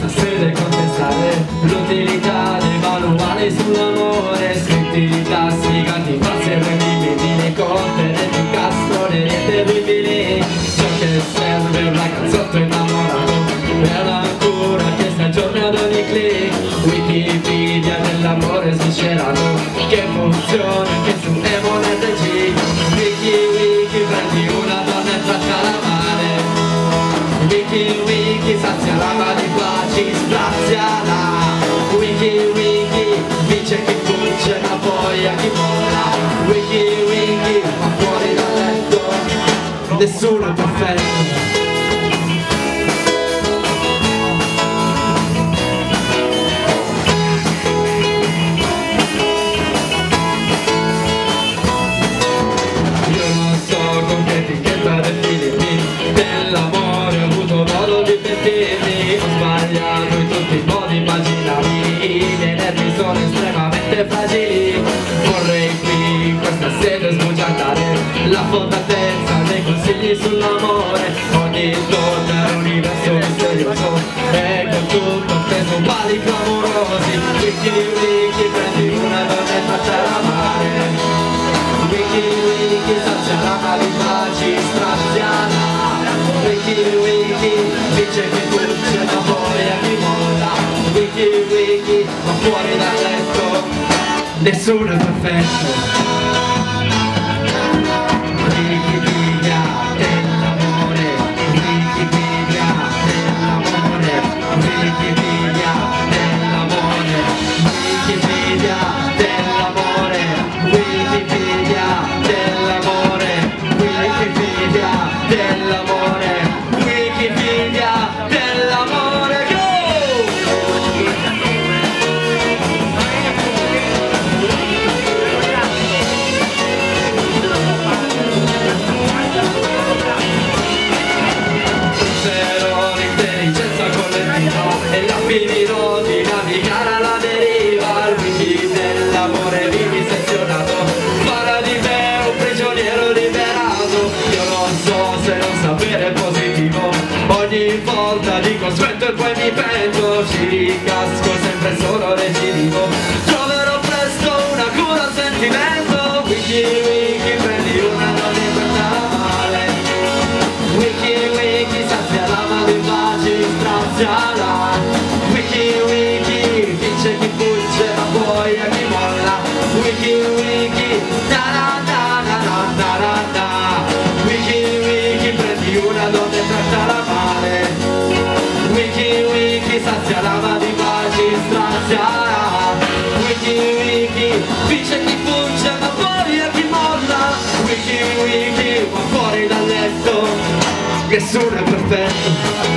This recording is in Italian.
senza sede contestare l'utilità dei manuali sull'amore, scritti classificati, falsi e rendibili, contenenti incastroneri e terribili. Ciò che serve è un ragazzotto innamorato, è una cura che sta giorno ad ogni click. Wikipedia dell'amore sviscerato, che funziona anche su MonetG. Wiki, prendi una donna e trattala male. Wiki, sazia l'ama di baci, straziala. Wiki, vince chi vince, ma poi a chi molla. Wiki, ma fuori dal letto, nessuno è perfetto. Dell'amore ho avuto modo di pentirmi, ho sbagliato in tutti i modi immaginabili, i miei nervi sono estremamente fragili. Vorrei qui in questa sede sbugiardare la fondatezza dei consigli sull'amore. Ogni donna è un universo misterioso e con tutto steso pali clamorosi. Wiki, prendi una donna e trattala male. Wiki, sazia l'ama di baci, straziala. Wiki, vince chi vince, ma poi a chi molla. Wiki, ma fuori dal letto, nessuno è perfetto. Wikipedia dell'amore, Wikipedia dell'amore, Wikipedia dell'amore, Wikipedia dell'amore, Wikipedia dell'amore, Wikipedia dell'amore, Wikipedia dell'amore, go! Userò l'intelligenza collettiva e la finirò di navigare alla deriva. Il wiki dell'amore vivisezionato farà di me un prigioniero liberato. Io non so se non sapere è positivo, ogni volta dico aspetto e poi mi pento. Ci casco sempre solo recidivo, troverò presto una cura al sentimento. Wiki, prendi una donna e trattala male. Wiki, sazia l'ama di baci, straziala. Wiki, vince chi vince, ma poi a chi molla. Wiki, na. Wiki, prendi una donna e trattala male. Wiki, sazia l'ama di baci, straziala. Wiki, vince chi vince, ma poi a chi molla. Wiki, ma fuori dal letto, nessuno è perfetto.